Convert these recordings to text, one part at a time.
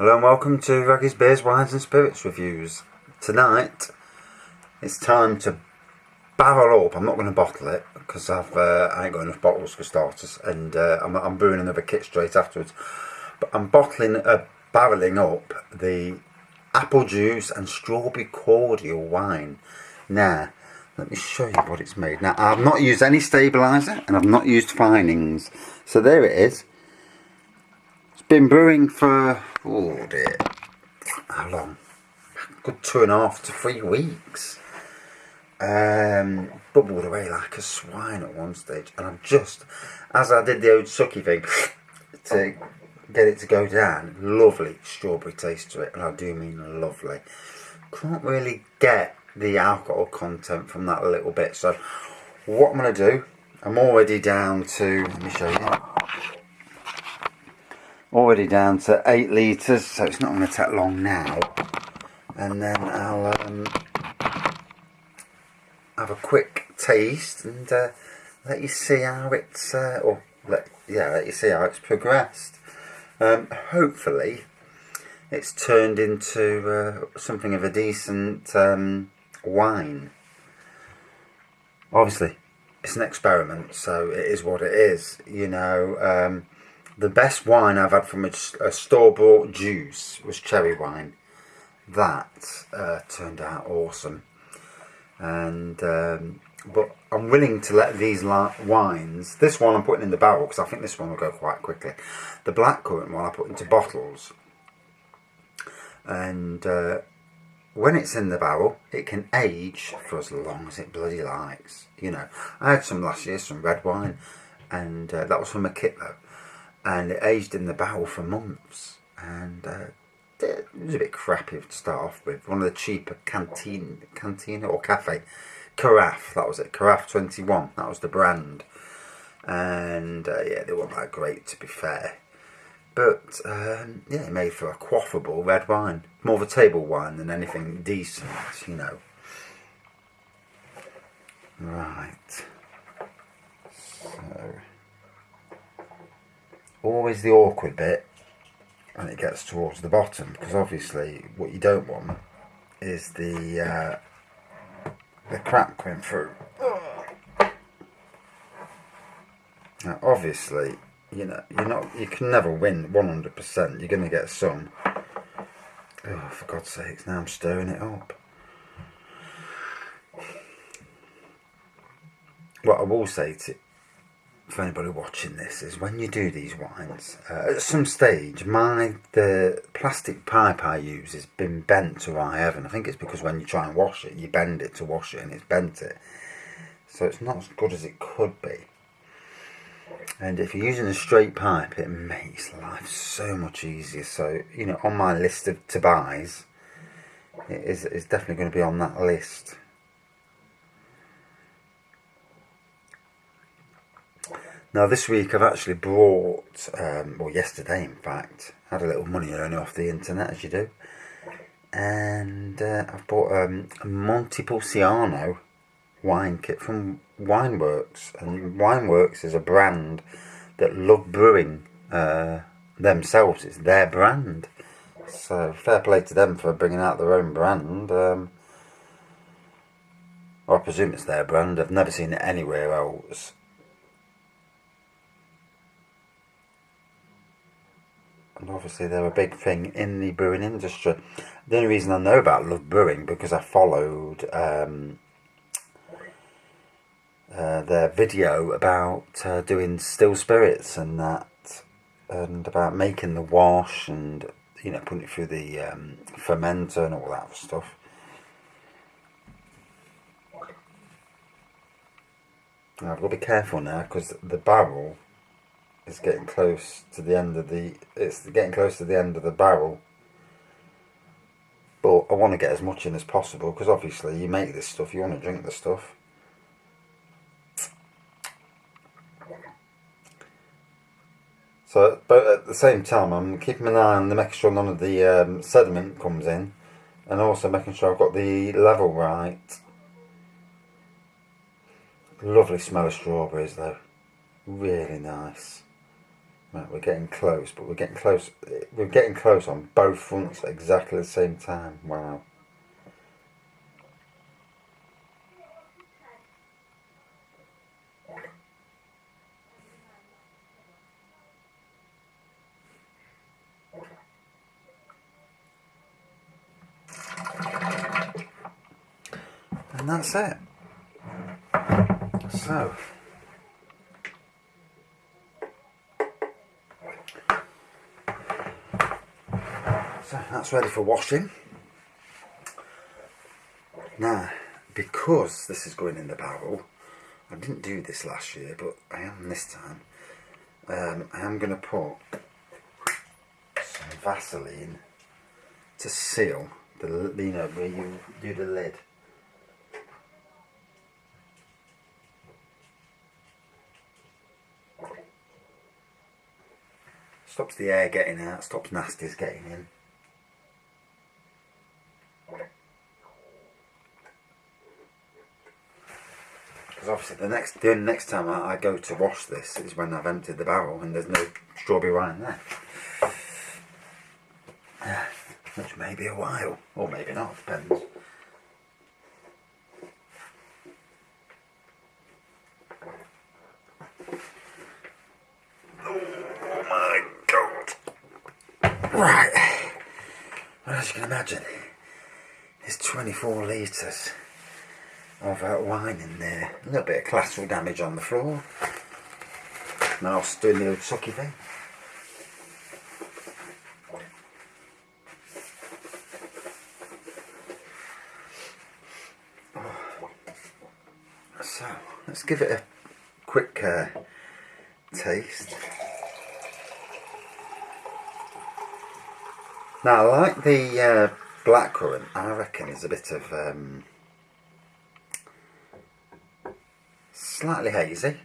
Hello and welcome to Raggy's Beers, Wines and Spirits Reviews. Tonight it's time to barrel up. I'm not going to bottle it because I ain't got enough bottles for starters, and I'm brewing another kit straight afterwards. But I'm barreling up the apple juice and strawberry cordial wine. Now, let me show you what it's made. Now, I've not used any stabiliser and I've not used finings. So there it is. It's been brewing for, oh dear, how long? A good 2.5 to 3 weeks. Bubbled away like a swine at one stage, and I've just, as I did the old sucky thing to get it to go down, lovely strawberry taste to it, and I do mean lovely. Can't really get the alcohol content from that a little bit, so what I'm going to do, I'm already down to, let me show you, already down to 8 litres, so it's not going to take long now, and then I'll have a quick taste and let you see how it's let you see how it's progressed. Hopefully it's turned into something of a decent wine. Obviously it's an experiment, so it is what it is, you know. The best wine I've had from a store-bought juice was cherry wine. That turned out awesome. And but I'm willing to let these wines, this one I'm putting in the barrel because I think this one will go quite quickly. The blackcurrant one I put into bottles, and when it's in the barrel it can age for as long as it bloody likes, you know. I had some last year, some red wine, and that was from a kit though, and it aged in the barrel for months, and it was a bit crappy to start off with. One of the cheaper cantina or cafe, Carafe, that was it, Carafe 21, that was the brand, and yeah, they weren't that great to be fair, but yeah, it made for a quaffable red wine, more of a table wine than anything decent, you know. Right, so always the awkward bit and it gets towards the bottom, because obviously what you don't want is the crap coming through. Now obviously, you know, you can never win 100%. You're going to get some. Oh, for God's sakes! Now I'm stirring it up. What I will say for anybody watching this is, when you do these wines, at some stage the plastic pipe I use has been bent to high heaven. I think it's because when you try and wash it, you bend it to wash it and it's bent it, so it's not as good as it could be. And if you're using a straight pipe, it makes life so much easier. So, you know, on my list of to buys, it's definitely going to be on that list. Now this week I've actually brought, well yesterday in fact, I had a little money earning off the internet, as you do, and I've bought a Montepulciano wine kit from Wineworks, and Wineworks is a brand that love brewing themselves. It's their brand, so fair play to them for bringing out their own brand. Or I presume it's their brand, I've never seen it anywhere else. And obviously they're a big thing in the brewing industry. The only reason I know about Love Brewing because I followed their video about doing still spirits and that, and about making the wash and, you know, putting it through the fermenter and all that stuff. Now I've got to be careful now because the barrel is getting close to the end of the barrel, but I want to get as much in as possible because obviously you make this stuff, you want to drink the stuff. So, but at the same time I'm keeping an eye on making sure none of the sediment comes in, and also making sure I've got the level right. Lovely smell of strawberries though, really nice. Right, we're getting close, but we're getting close. We're getting close on both fronts at exactly the same time. Wow. And that's it. So that's ready for washing. Now, because this is going in the barrel, I didn't do this last year, but I am this time. I am going to put some Vaseline to seal the, you know, where you do the lid. Stops the air getting out, stops nasties getting in. Because obviously the next time I go to wash this is when I've emptied the barrel and there's no strawberry wine there. Which may be a while, or maybe not, depends. Oh my god. Right. Well, as you can imagine, there's 24 litres of wine in there. A little bit of collateral damage on the floor. Now I'll doing the old sucky thing. So let's give it a quick taste. Now, I like the blackcurrant. I reckon is a bit of slightly hazy.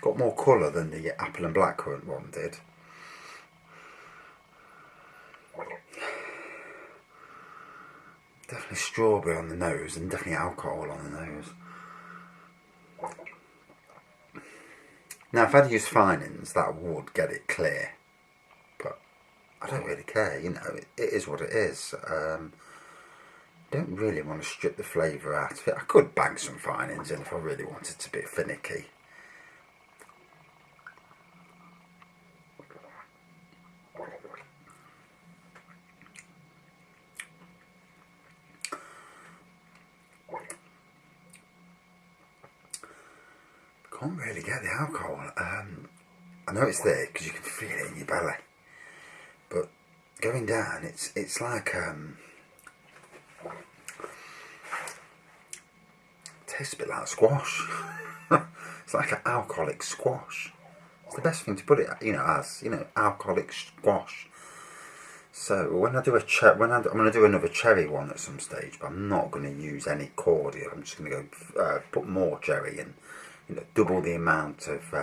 Got more colour than the apple and blackcurrant one did. Definitely strawberry on the nose and definitely alcohol on the nose. Now, if I'd used finings, that would get it clear. But I don't really care, you know, it is what it is. Don't really want to strip the flavour out of it. I could bang some finings in if I really wanted to be finicky. Can't really get the alcohol. I know it's there because you can feel it in your belly, but going down, it's like tastes a bit like squash. It's like an alcoholic squash. It's the best thing to put it, you know, as, you know, alcoholic squash. So when I do I'm going to do another cherry one at some stage, but I'm not going to use any cordial. I'm just going to go put more cherry in. You know, double the amount of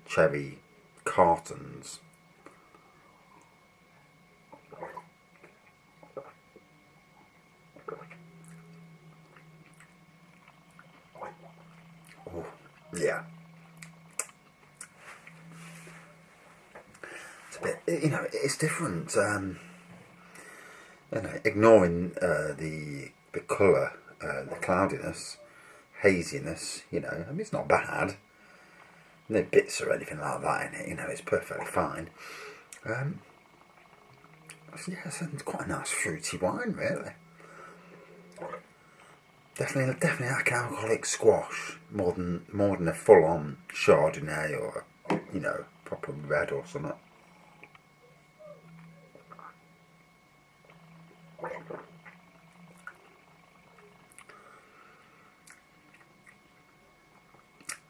cherry cartons. Oh, yeah. It's a bit, you know, it's different. You know, ignoring the colour, the cloudiness, haziness, you know, I mean, it's not bad. No bits or anything like that in it, you know, it's perfectly fine. Yeah, it's quite a nice fruity wine, really. Definitely like alcoholic squash, more than a full-on Chardonnay or, you know, proper red or something.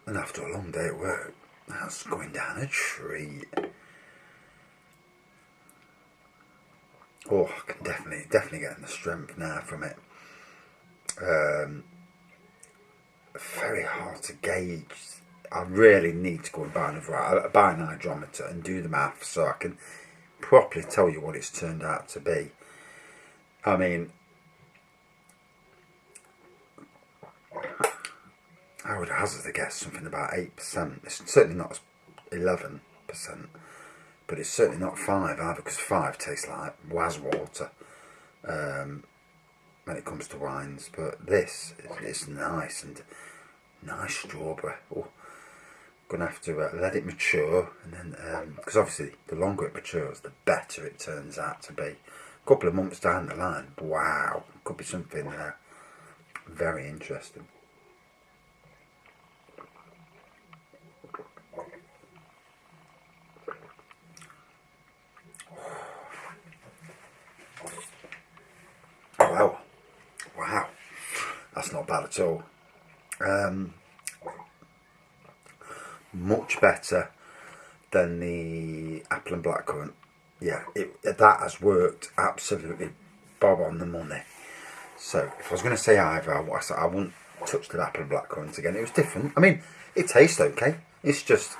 And after a long day at work, that's going down a treat. Oh, I can definitely get the strength now from it. Very hard to gauge. I really need to go and buy an hydrometer and do the math so I can properly tell you what it's turned out to be. I mean, I would hazard a guess something about 8%. It's certainly not 11%, but it's certainly not 5 either, because 5 tastes like water when it comes to wines. But this is nice, and nice strawberry. Oh, gonna have to let it mature, and then because obviously the longer it matures, the better it turns out to be. A couple of months down the line, wow, could be something very interesting. Wow, wow, that's not bad at all. Much better than the apple and blackcurrant. Yeah, that has worked absolutely bob on the money. So if I was going to say either, I wouldn't touch the apple and blackcurrant again. It was different. I mean, it tastes okay. It's just,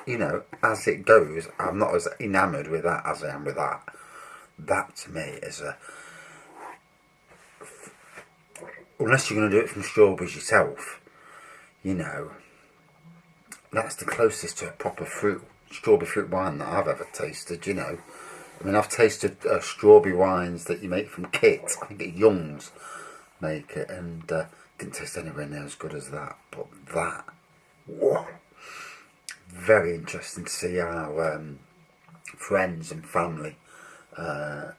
as it goes, I'm not as enamoured with that as I am with that. That to me is unless you're going to do it from strawberries yourself, that's the closest to a proper strawberry fruit wine that I've ever tasted, I mean, I've tasted strawberry wines that you make from kit. I think Young's make it, and didn't taste anywhere near as good as that. But that, whoa, very interesting to see how friends and family, when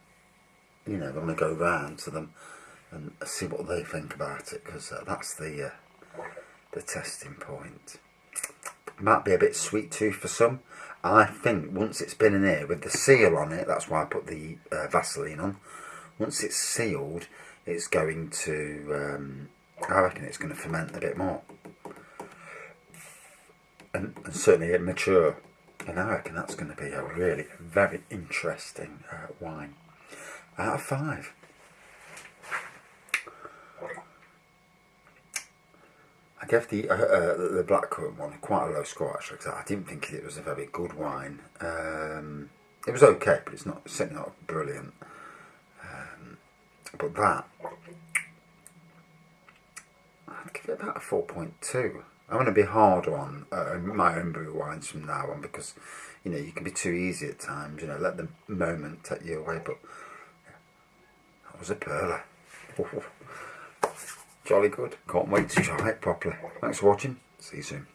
we go round to them and see what they think about it, because that's the testing point. Might be a bit sweet tooth for some. I think once it's been in here with the seal on it, that's why I put the Vaseline on. Once it's sealed, it's going to, I reckon it's going to ferment a bit more. And certainly mature. And I reckon that's going to be a really very interesting wine. Out of 5. I gave the blackcurrant one quite a low score actually, because I didn't think it was a very good wine. It was okay, but it's certainly not brilliant. But that, I'd give it about a 4.2. I'm going to be harder on my homebrew wines from now on, because you can be too easy at times. Let the moment take you away. But that was a perler. Jolly good. Can't wait to try it properly. Thanks for watching. See you soon.